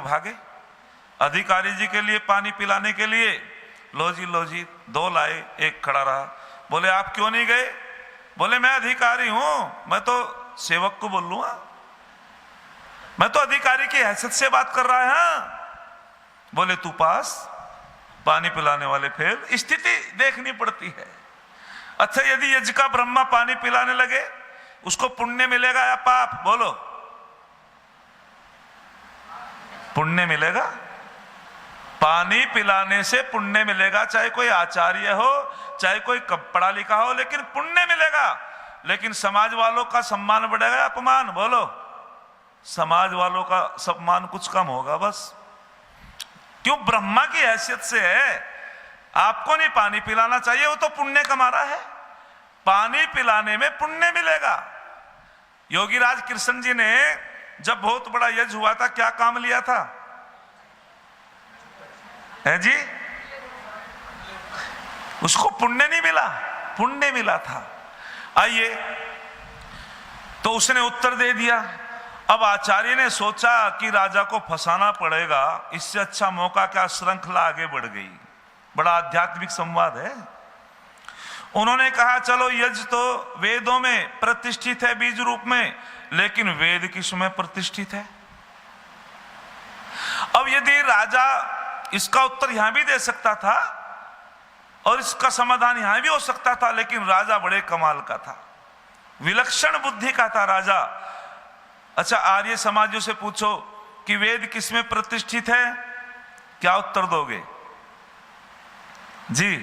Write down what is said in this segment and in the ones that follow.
भागे। अधिकारी जी के लिए पानी पिलाने के लिए लो जी 2 लाए, एक खड़ा रहा। बोले आप क्यों नहीं गए? बोले मैं अधिकारी हूं, मैं तो सेवक को बोल लूंगा, मैं तो अधिकारी की हैसियत से बात कर रहा है। बोले तू पास, पानी पिलाने वाले फेल। स्थिति देखनी पड़ती है। अच्छा, यदि यज्ञ का ब्रह्मा पानी पिलाने लगे, उसको पुण्य मिलेगा या पाप? बोलो, पुण्य मिलेगा। पानी पिलाने से पुण्य मिलेगा, चाहे कोई आचार्य हो, चाहे कोई पढ़ा लिखा हो, लेकिन पुण्य मिलेगा। लेकिन समाज वालों का सम्मान बढ़ेगा या अपमान? बोलो, समाज वालों का सम्मान कुछ कम होगा बस। क्यों? ब्रह्मा की हैसियत से है। आपको नहीं पानी पिलाना चाहिए, वो तो पुण्य कमा रहा है, पानी पिलाने में पुण्य मिलेगा। योगीराज कृष्ण जी ने जब बहुत बड़ा यज्ञ हुआ था, क्या काम लिया था? है जी, उसको पुण्य नहीं मिला, पुण्य मिला था। आइए, तो उसने उत्तर दे दिया। अब आचार्य ने सोचा कि राजा को फंसाना पड़ेगा, इससे अच्छा मौका क्या, श्रृंखला आगे बढ़ गई। बड़ा आध्यात्मिक संवाद है। उन्होंने कहा चलो यज्ञ तो वेदों में प्रतिष्ठित है बीज रूप में, लेकिन वेद किस में प्रतिष्ठित है? अब यदि राजा इसका उत्तर यहां भी दे सकता था और इसका समाधान यहां भी हो सकता था, लेकिन राजा बड़े कमाल का था, विलक्षण बुद्धि का था राजा। अच्छा, आर्य समाजों से पूछो कि वेद किस में प्रतिष्ठित है, क्या उत्तर दोगे जी?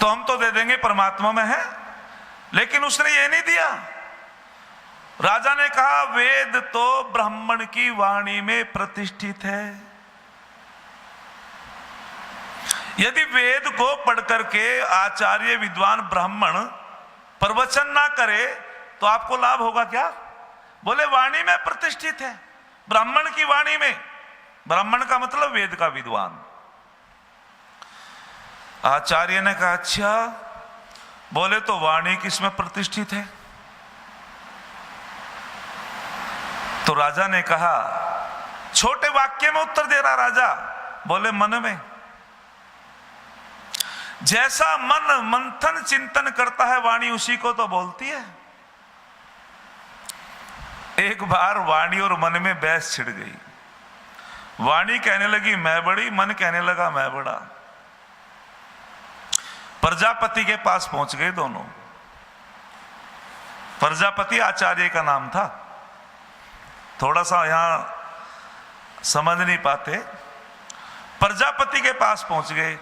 तो हम तो दे देंगे परमात्मा में है, लेकिन उसने ये नहीं दिया। राजा ने कहा वेद तो ब्राह्मण की वाणी में प्रतिष्ठित है। यदि वेद को पढ़ करके आचार्य विद्वान ब्राह्मण प्रवचन ना करे तो आपको लाभ होगा क्या? बोले वाणी में प्रतिष्ठित है, ब्राह्मण की वाणी में। ब्राह्मण का मतलब वेद का विद्वान। आचार्य ने कहा अच्छा, बोले तो वाणी किस में प्रतिष्ठित है? तो राजा ने कहा, छोटे वाक्य में उत्तर दे रहा राजा, बोले मन में। जैसा मन मंथन चिंतन करता है, वाणी उसी को तो बोलती है। एक बार वाणी और मन में बहस छिड़ गई। वाणी कहने लगी मैं बड़ी, मन कहने लगा मैं बड़ा। प्रजापति के पास पहुंच गए दोनों। प्रजापति आचार्य का नाम था। थोड़ा सा यहां समझ नहीं पाते। प्रजापति के पास पहुंच गए।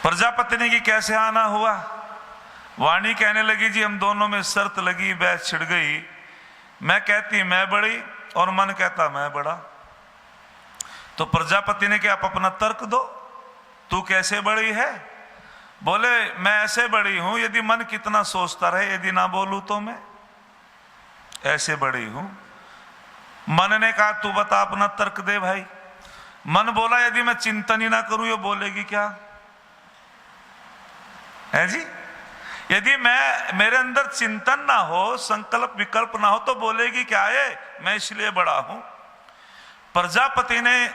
प्रजापति ने कि कैसे आना हुआ? वाणी कहने लगी जी हम दोनों में शर्त लगी, बहस छिड़ गई। मैं कहती मैं बड़ी और मन कहता मैं बड़ा। तो प्रजापति ने कि आप अपना तर्क दो, तू कैसे बड़ी है? बोले मैं ऐसे बड़ी हूं, यदि मन कितना सोचता रहे, यदि ना बोलूं तो मैं ऐसे बड़ी हूं। मन ने कहा तू बता अपना तर्क दे भाई। मन बोला यदि मैं चिंतन ही ना करूं ये बोलेगी क्या? है जी, यदि मेरे अंदर चिंतन ना हो, संकल्प विकल्प ना हो तो बोलेगी क्या है? मैं इसलिए बड़ा हूं। प्रजापति ने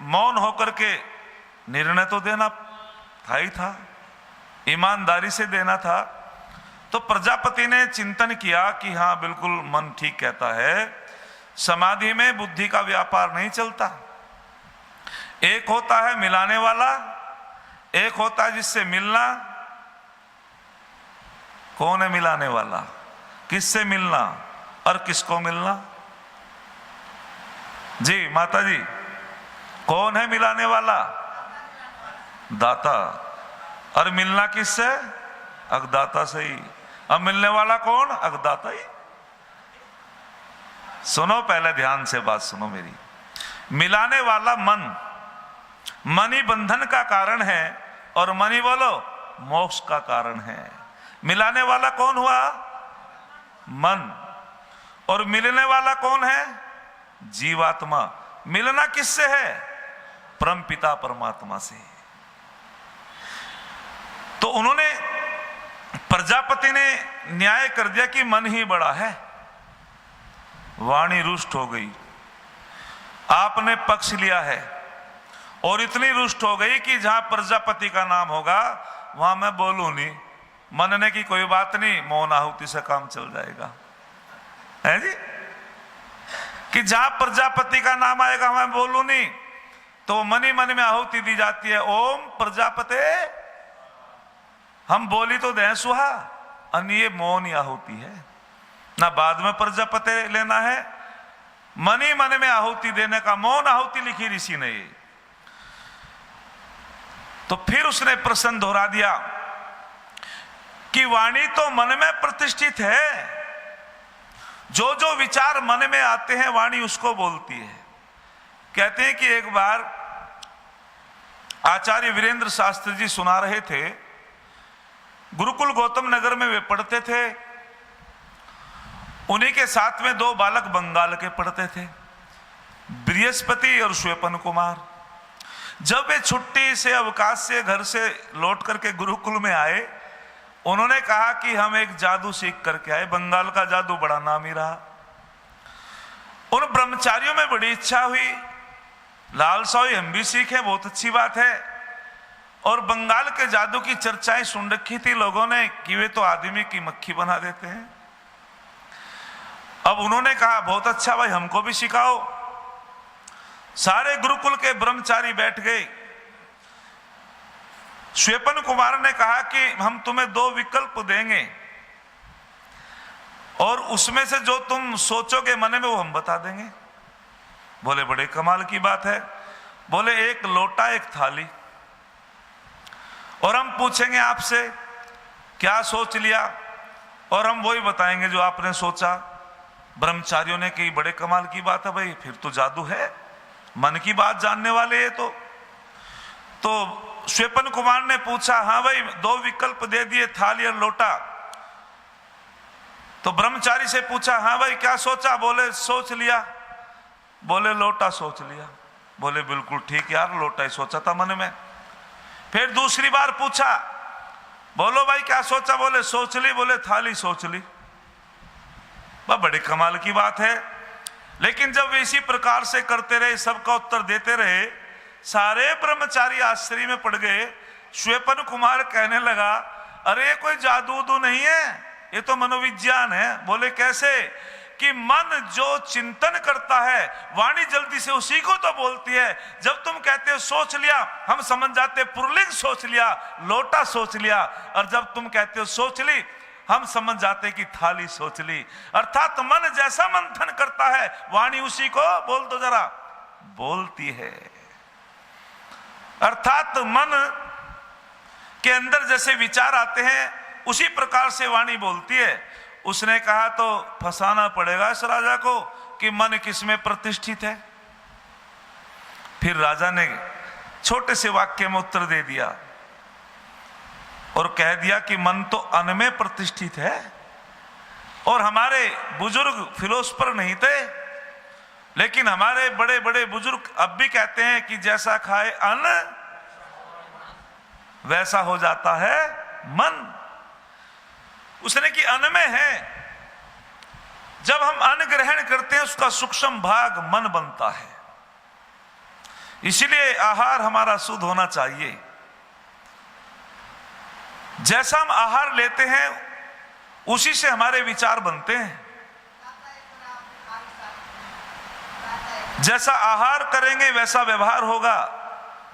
मौन होकर के निर्णय तो देना था ही था, ईमानदारी से देना था। तो प्रजापति ने चिंतन किया कि हाँ बिल्कुल मन ठीक कहता है, समाधि में बुद्धि का व्यापार नहीं चलता। एक होता है मिलाने वाला, एक होता है जिससे मिलना। कौन है मिलाने वाला? किससे मिलना और किसको मिलना? जी माता जी, कौन है मिलाने वाला? दाता। और मिलना किससे? अज्ञाता से ही। अब मिलने वाला कौन? अज्ञाता ही। सुनो पहले ध्यान से बात सुनो मेरी। मिलाने वाला मन, मन ही बंधन का कारण है और मन ही बोलो मोक्ष का कारण है। मिलाने वाला कौन हुआ? मन। और मिलने वाला कौन है? जीवात्मा। मिलना किससे है? परम पिता परमात्मा से। तो उन्होंने, प्रजापति ने न्याय कर दिया कि मन ही बड़ा है। वाणी रुष्ट हो गई। आपने पक्ष लिया है और इतनी रुष्ट हो गई कि जहां प्रजापति का नाम होगा वहां मैं बोलूं नहीं। मनने की कोई बात नहीं, मौन आहुति से काम चल जाएगा, है जी। कि जहां प्रजापति का नाम आएगा मैं बोलूं नहीं, तो मन ही मन में आहुति दी जाती है, ओम प्रजापते। हम बोली तो दें सुहा, अन्य ये मौन ही आहुति है ना। बाद में प्रजापते लेना है, मन ही मन में आहुति देने का, मौन आहुति लिखी ऋषि ने। तो फिर उसने प्रश्न दोहरा दिया कि वाणी तो मन में प्रतिष्ठित है, जो जो विचार मन में आते हैं वाणी उसको बोलती है। कहते हैं कि एक बार आचार्य वीरेंद्र शास्त्री जी सुना रहे थे, गुरुकुल गौतम नगर में वे पढ़ते थे। उन्हीं के साथ में दो बालक बंगाल के पढ़ते थे, बृहस्पति और श्वेपन कुमार। जब वे छुट्टी से, अवकाश से घर से लौट करके गुरुकुल में आए, उन्होंने कहा कि हम एक जादू सीख करके आए। बंगाल का जादू बड़ा नामी रहा। उन ब्रह्मचारियों में बड़ी इच्छा हुई, लालसा हुई हम भी सीखें, बहुत अच्छी बात है। और बंगाल के जादू की चर्चाएं सुन रखी थी लोगों ने कि वे तो आदमी की मक्खी बना देते हैं। अब उन्होंने कहा बहुत अच्छा भाई, हमको भी सिखाओ। सारे गुरुकुल के ब्रह्मचारी बैठ गए। श्वेपन कुमार ने कहा कि हम तुम्हें दो विकल्प देंगे और उसमें से जो तुम सोचोगे मन में वो हम बता देंगे। बोले बड़े कमाल की बात है। बोले एक लोटा एक थाली, और हम पूछेंगे आपसे क्या सोच लिया, और हम वही बताएंगे जो आपने सोचा। ब्रह्मचारियों ने कही बड़े कमाल की बात है भाई, फिर तो जादू है, मन की बात जानने वाले है। तो श्वेपन कुमार ने पूछा, हाँ भाई दो विकल्प दे दिए, थाली और लोटा। तो ब्रह्मचारी से पूछा, हाँ भाई क्या सोचा? बोले सोच लिया। बोले लोटा सोच लिया। बोले बिल्कुल ठीक यार, लोटा ही सोचा था मन में। फिर दूसरी बार पूछा, बोलो भाई क्या सोचा? बोले सोच ली। बोले थाली सोच ली। वह बड़े कमाल की बात है। लेकिन जब वे इसी प्रकार से करते रहे, सबका उत्तर देते रहे, सारे ब्रह्मचारी आश्चर्य में पड़ गए। श्वेपन कुमार कहने लगा, अरे कोई जादू नहीं है, ये तो मनोविज्ञान है। बोले कैसे? कि मन जो चिंतन करता है वाणी जल्दी से उसी को तो बोलती है। जब तुम कहते हो सोच लिया, हम समझ जाते पुल्लिंग सोच लिया, लोटा सोच लिया। और जब तुम कहते हो सोच ली, हम समझ जाते कि थाली सोच ली। अर्थात मन जैसा मंथन करता है वाणी उसी को बोल दो जरा बोलती है। अर्थात मन के अंदर जैसे विचार आते हैं उसी प्रकार से वाणी बोलती है। उसने कहा तो फंसाना पड़ेगा इस राजा को कि मन किसमें प्रतिष्ठित है। फिर राजा ने छोटे से वाक्य में उत्तर दे दिया और कह दिया कि मन तो अन्न में प्रतिष्ठित है। और हमारे बुजुर्ग फिलोसफर नहीं थे, लेकिन हमारे बड़े बड़े बुजुर्ग अब भी कहते हैं कि जैसा खाए अन्न वैसा हो जाता है मन। उसने कि अन्न में है। जब हम अन्न ग्रहण करते हैं उसका सूक्ष्म भाग मन बनता है। इसलिए आहार हमारा शुद्ध होना चाहिए। जैसा हम आहार लेते हैं उसी से हमारे विचार बनते हैं। जैसा आहार करेंगे वैसा व्यवहार होगा,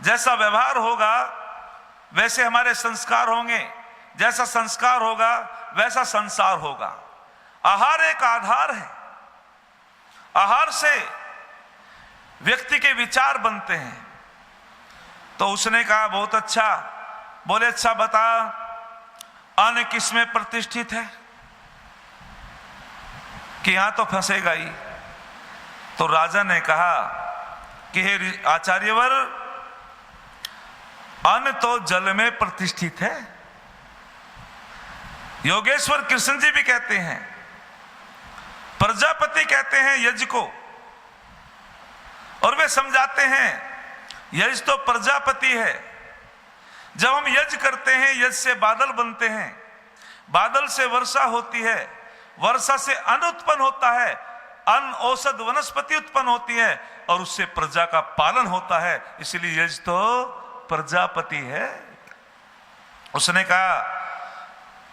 जैसा व्यवहार होगा वैसे हमारे संस्कार होंगे, जैसा संस्कार होगा वैसा संसार होगा। आहार एक आधार है। आहार से व्यक्ति के विचार बनते हैं। तो उसने कहा बहुत अच्छा। बोले अच्छा बता, अन्न किसमें प्रतिष्ठित है? कि यहां तो फंसेगा ही। तो राजा ने कहा कि हे आचार्यवर, अन्न तो जल में प्रतिष्ठित है। योगेश्वर कृष्ण जी भी कहते हैं, प्रजापति कहते हैं यज्ञ को, और वे समझाते हैं यज्ञ तो प्रजापति है। जब हम यज्ञ करते हैं, यज्ञ से बादल बनते हैं, बादल से वर्षा होती है, वर्षा से अन्न उत्पन्न होता है, अन्न औषध वनस्पति उत्पन्न होती है और उससे प्रजा का पालन होता है, इसलिए यज तो प्रजापति है। उसने कहा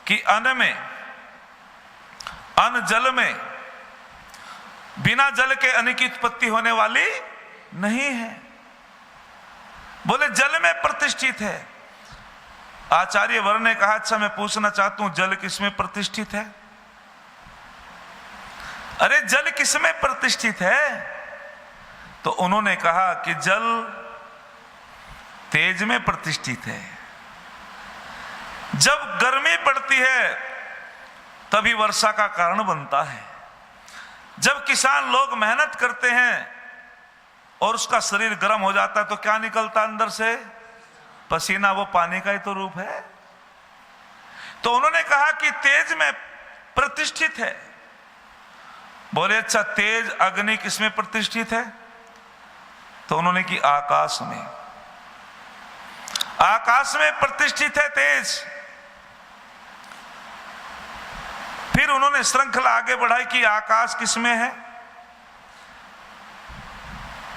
कि अन्न में, अन्न जल में बिना जल के अन्न की उत्पत्ति होने वाली नहीं है। बोले जल में प्रतिष्ठित है। आचार्य वर्ण ने कहा अच्छा मैं पूछना चाहता हूं जल किसमें प्रतिष्ठित है? अरे जल किसमें प्रतिष्ठित है? तो उन्होंने कहा कि जल तेज में प्रतिष्ठित है। जब गर्मी पड़ती है तभी वर्षा का कारण बनता है। जब किसान लोग मेहनत करते हैं और उसका शरीर गर्म हो जाता है तो क्या निकलता अंदर से? पसीना। वो पानी का ही तो रूप है। तो उन्होंने कहा कि तेज में प्रतिष्ठित है। बोले अच्छा तेज अग्नि किसमें प्रतिष्ठित है? तो उन्होंने की आकाश में। आकाश में प्रतिष्ठित है तेज। फिर उन्होंने श्रृंखला आगे बढ़ाई कि आकाश किसमें है?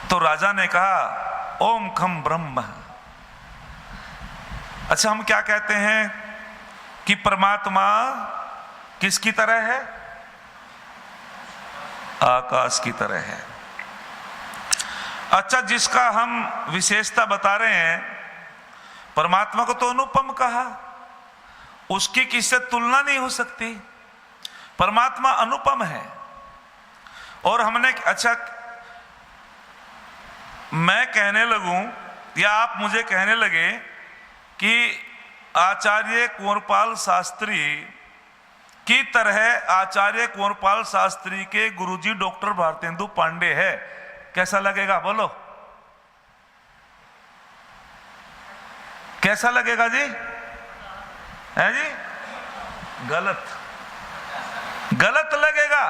तो राजा ने कहा ओम खम ब्रह्म। अच्छा हम क्या कहते हैं कि परमात्मा किसकी तरह है? आकाश की तरह है। अच्छा जिसका हम विशेषता बता रहे हैं, परमात्मा को तो अनुपम कहा, उसकी किससे तुलना नहीं हो सकती। परमात्मा अनुपम है। और हमने अच्छा मैं कहने लगूं या आप मुझे कहने लगे कि आचार्य कुंवरपाल शास्त्री की तरह आचार्य कुंवरपाल शास्त्री के गुरुजी डॉक्टर भारतेंदु पांडे है, कैसा लगेगा? बोलो कैसा लगेगा जी? है जी? गलत, गलत लगेगा।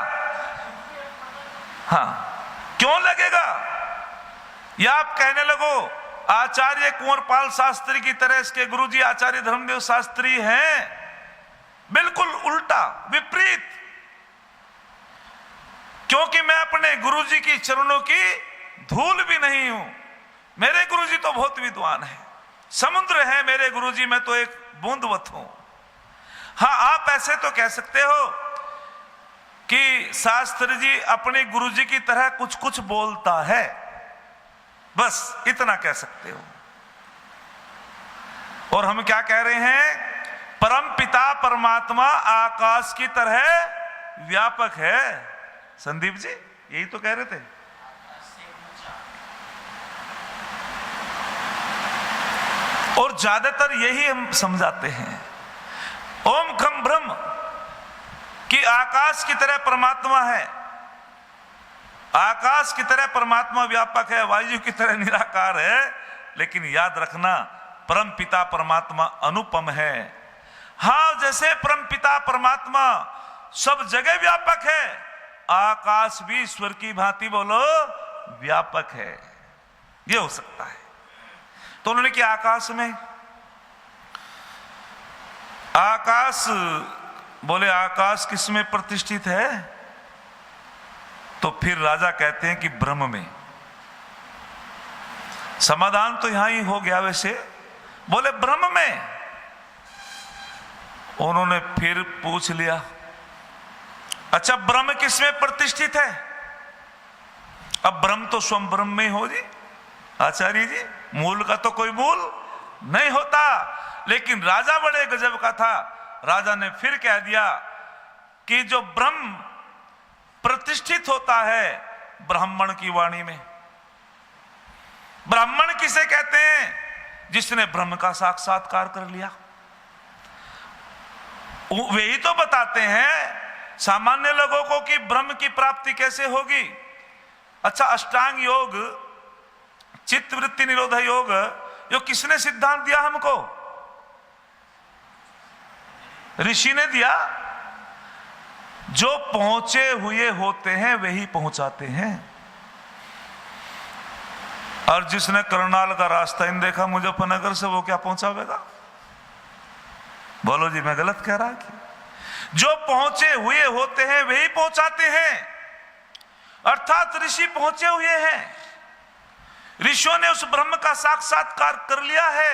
हाँ क्यों लगेगा? या आप कहने लगो आचार्य कुंवरपाल शास्त्री की तरह इसके गुरुजी आचार्य धर्मदेव शास्त्री हैं। बिल्कुल उल्टा, विपरीत। क्योंकि मैं अपने गुरुजी की चरणों की धूल भी नहीं हूं। मेरे गुरुजी तो बहुत विद्वान है, समुद्र है मेरे गुरुजी, मैं तो एक बूंदवत हूं। हाँ आप ऐसे तो कह सकते हो कि शास्त्री जी अपने गुरुजी की तरह कुछ कुछ बोलता है, बस इतना कह सकते हो। और हम क्या कह रहे हैं? परम पिता परमात्मा आकाश की तरह व्यापक है। संदीप जी यही तो कह रहे थे। और ज्यादातर यही हम समझाते हैं। ओम खम ब्रह्म कि आकाश की तरह परमात्मा है, आकाश की तरह परमात्मा व्यापक है, वायु की तरह निराकार है। लेकिन याद रखना परम पिता परमात्मा अनुपम है। हाँ जैसे परम पिता परमात्मा सब जगह व्यापक है, आकाश भी ईश्वर की भांति बोलो व्यापक है। ये हो सकता है। तो उन्होंने किया आकाश में, आकाश बोले आकाश किसमें प्रतिष्ठित है? तो फिर राजा कहते हैं कि ब्रह्म में। समाधान तो यहां ही हो गया वैसे। बोले ब्रह्म में। उन्होंने फिर पूछ लिया अच्छा ब्रह्म किसमें प्रतिष्ठित है? अब ब्रह्म तो स्वयं ब्रह्म में हो जी आचार्य जी, मूल का तो कोई मूल नहीं होता। लेकिन राजा बड़े गजब का था। राजा ने फिर कह दिया कि जो ब्रह्म प्रतिष्ठित होता है ब्राह्मण की वाणी में। ब्राह्मण किसे कहते हैं? जिसने ब्रह्म का साक्षात्कार कर लिया। वे ही तो बताते हैं सामान्य लोगों को कि ब्रह्म की प्राप्ति कैसे होगी। अच्छा अष्टांग योग, चित्त वृत्ति निरोध योग, जो किसने सिद्धांत दिया हमको? ऋषि ने दिया। जो पहुंचे हुए होते हैं वही पहुंचाते हैं। और जिसने करनाल का रास्ता इन देखा मुजफ्फरनगर से, वो क्या पहुंचावेगा? बोलो जी मैं गलत कह रहा कि जो पहुंचे हुए होते हैं वही पहुंचाते हैं। अर्थात ऋषि पहुंचे हुए हैं, ऋषियों ने उस ब्रह्म का साक्षात्कार कर लिया है,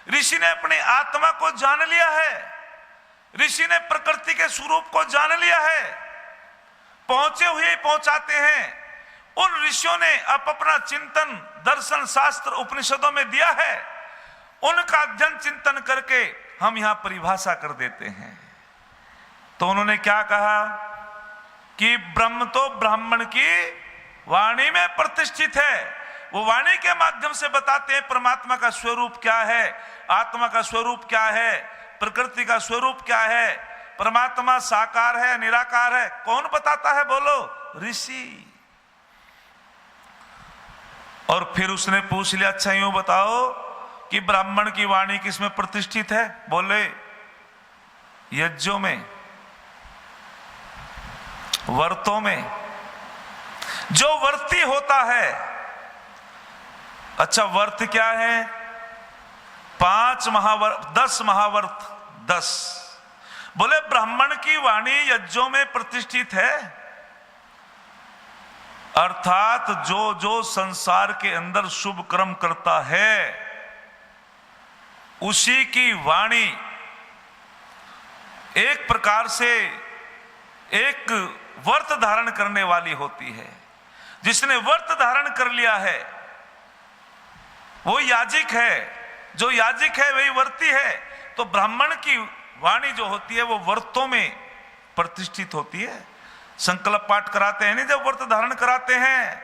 ऋषि ने अपनी आत्मा को जान लिया है, ऋषि ने प्रकृति के स्वरूप को जान लिया है। पहुंचे हुए पहुंचाते हैं। उन ऋषियों ने अपना चिंतन दर्शन शास्त्र उपनिषदों में दिया है, उनका अध्ययन चिंतन करके हम यहां परिभाषा कर देते हैं। तो उन्होंने क्या कहा कि ब्रह्म तो ब्राह्मण की वाणी में प्रतिष्ठित है। वो वाणी के माध्यम से बताते हैं परमात्मा का स्वरूप क्या है, आत्मा का स्वरूप क्या है, प्रकृति का स्वरूप क्या है, परमात्मा साकार है निराकार है। कौन बताता है बोलो? ऋषि। और फिर उसने पूछ लिया, अच्छा यूं बताओ कि ब्राह्मण की वाणी किसमें प्रतिष्ठित है? बोले यज्ञों में, वर्तों में। जो वर्ती होता है, अच्छा वर्त क्या है? 5 महावर्त, 10 महावर्त, 10। बोले ब्राह्मण की वाणी यज्ञों में प्रतिष्ठित है, अर्थात जो जो संसार के अंदर शुभ कर्म करता है उसी की वाणी एक प्रकार से एक व्रत धारण करने वाली होती है। जिसने व्रत धारण कर लिया है वो याजिक है, जो याजिक है वही वर्ती है। तो ब्राह्मण की वाणी जो होती है वो व्रतों में प्रतिष्ठित होती है। संकल्प पाठ कराते हैं नहीं, जब व्रत धारण कराते हैं,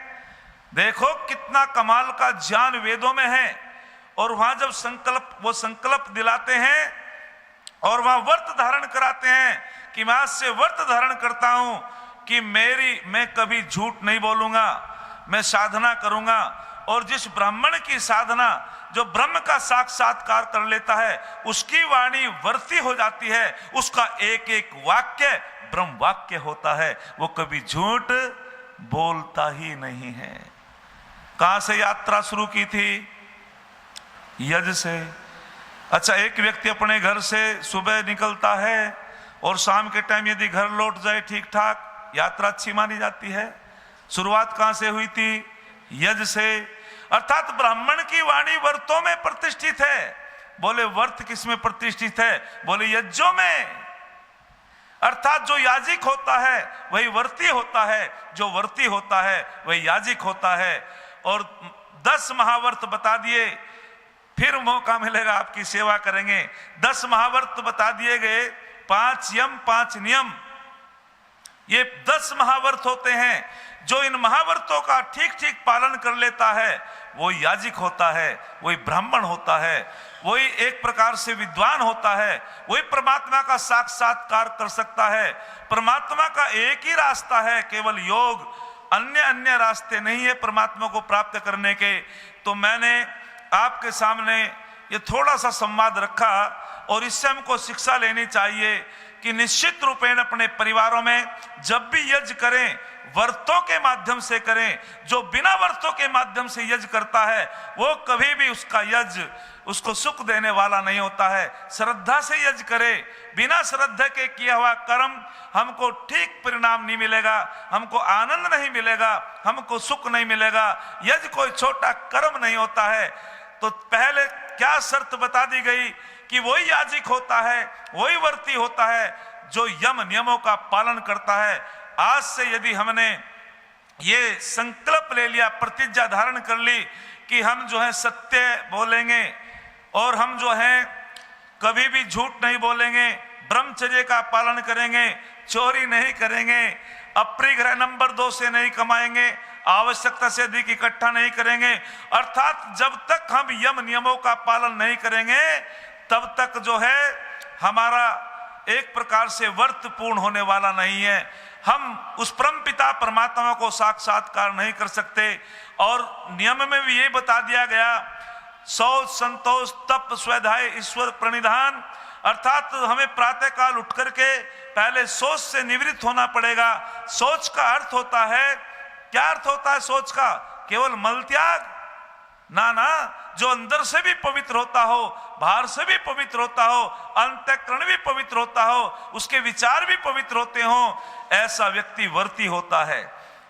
देखो कितना कमाल का ज्ञान वेदों में है। और वहां जब संकल्प दिलाते हैं और वहां व्रत धारण कराते हैं कि मैं आज से व्रत धारण करता हूं कि मैं कभी झूठ नहीं बोलूंगा, मैं साधना करूंगा। और जिस ब्राह्मण की साधना जो ब्रह्म का साक्षात्कार कर लेता है उसकी वाणी वर्ती हो जाती है, उसका एक एक वाक्य ब्रह्म वाक्य होता है, वो कभी झूठ बोलता ही नहीं है। कहां से यात्रा शुरू की थी? यज्ञ से। अच्छा, एक व्यक्ति अपने घर से सुबह निकलता है और शाम के टाइम यदि घर लौट जाए ठीक ठाक, यात्रा अच्छी मानी जाती है। शुरुआत कहां से हुई थी? यज्ञ से। अर्थात ब्राह्मण की वाणी वर्तों में प्रतिष्ठित है। बोले वर्त किसमें प्रतिष्ठित है? बोले यज्ञों में। अर्थात जो याजिक होता है वही वर्ती होता है, जो वर्ती होता है वही याजिक होता है। और 10 महावर्त बता दिए, फिर मौका मिलेगा आपकी सेवा करेंगे। 10 महावर्त बता दिए गए, 5 यम 5 नियम, ये 10 महावर्त होते हैं। जो इन महावर्तों का ठीक ठीक पालन कर लेता है वो याजिक होता है, वही ब्राह्मण होता है, वही एक प्रकार से विद्वान होता है, वही परमात्मा का साक्षात्कार कर सकता है। परमात्मा का एक ही रास्ता है, केवल योग, अन्य रास्ते नहीं है परमात्मा को प्राप्त करने के। तो मैंने आपके सामने ये थोड़ा सा संवाद रखा और इससे हमको शिक्षा लेनी चाहिए कि निश्चित रूपेण अपने परिवारों में जब भी यज्ञ करें व्रतों के माध्यम से करें। जो बिना व्रतों के माध्यम से यज्ञ करता है वो कभी भी उसका यज्ञ उसको सुख देने वाला नहीं होता है। श्रद्धा से यज्ञ करे, बिना श्रद्धा के किया हुआ कर्म हमको ठीक परिणाम नहीं मिलेगा, हमको आनंद नहीं मिलेगा, हमको सुख नहीं मिलेगा। यज्ञ कोई छोटा कर्म नहीं होता है। तो पहले क्या शर्त बता दी गई कि वही याजिक होता है, वही वर्ती होता है जो यम नियमों का पालन करता है। आज से यदि हमने ये संकल्प ले लिया, प्रतिज्ञा धारण कर ली कि हम जो है सत्य बोलेंगे और हम जो है कभी भी झूठ नहीं बोलेंगे, ब्रह्मचर्य का पालन करेंगे, चोरी नहीं करेंगे, अपरिग्रह नंबर 2 से नहीं कमाएंगे, आवश्यकता से अधिक इकट्ठा नहीं करेंगे। अर्थात जब तक हम यम नियमों का पालन नहीं करेंगे तब तक जो है हमारा एक प्रकार से व्रत पूर्ण होने वाला नहीं है। हम उस परम पिता परमात्मा को साक्षात्कार नहीं कर सकते। और नियम में भी ये बता दिया गया, शौच संतोष तप स्वाध्याय ईश्वर प्रणिधान। अर्थात हमें प्रातः काल उठ करके पहले सोच से निवृत्त होना पड़ेगा। सोच का अर्थ होता है, क्या अर्थ होता है सोच का? केवल मल त्याग ना, जो अंदर से भी पवित्र होता हो, बाहर से भी पवित्र होता हो, अंतःकरण भी पवित्र होता हो, उसके विचार भी पवित्र होते हो, ऐसा व्यक्ति वर्ती होता है।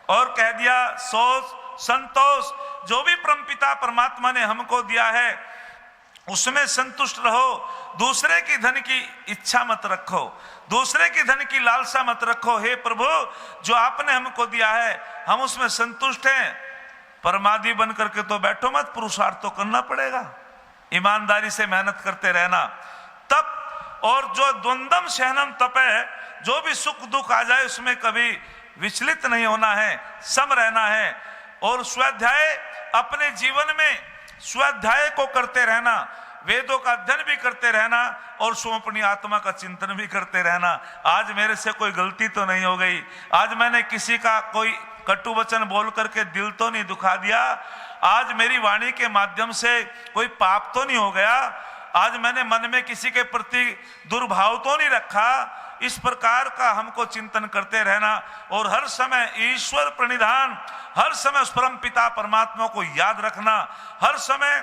और कह दिया सोच संतोष, जो भी परमपिता परमात्मा ने हमको दिया है उसमें संतुष्ट रहो, दूसरे की धन की इच्छा मत रखो, दूसरे की धन की लालसा मत रखो। हे प्रभु, जो आपने हमको दिया है हम उसमें संतुष्ट हैं। परमादी बन करके तो बैठो मत, पुरुषार्थ तो करना पड़ेगा, ईमानदारी से मेहनत करते रहना। तप और जो द्वंद्वम सहनम तप है, जो भी सुख दुख आ जाए उसमें कभी विचलित नहीं होना है, सम रहना है। और स्वाध्याय, अपने जीवन में स्वाध्याय को करते रहना, वेदों का अध्ययन भी करते रहना और स्वयं अपनी आत्मा का चिंतन भी करते रहना। आज मेरे से कोई गलती तो नहीं हो गई, आज मैंने किसी का कोई कटु वचन बोल करके दिल तो नहीं दुखा दिया, आज मेरी वाणी के माध्यम से कोई पाप तो नहीं हो गया, आज मैंने मन में किसी के प्रति दुर्भाव तो नहीं रखा। इस प्रकार का हमको चिंतन करते रहना और हर समय ईश्वर प्रणिधान, हर समय उस परम पिता परमात्मा को याद रखना, हर समय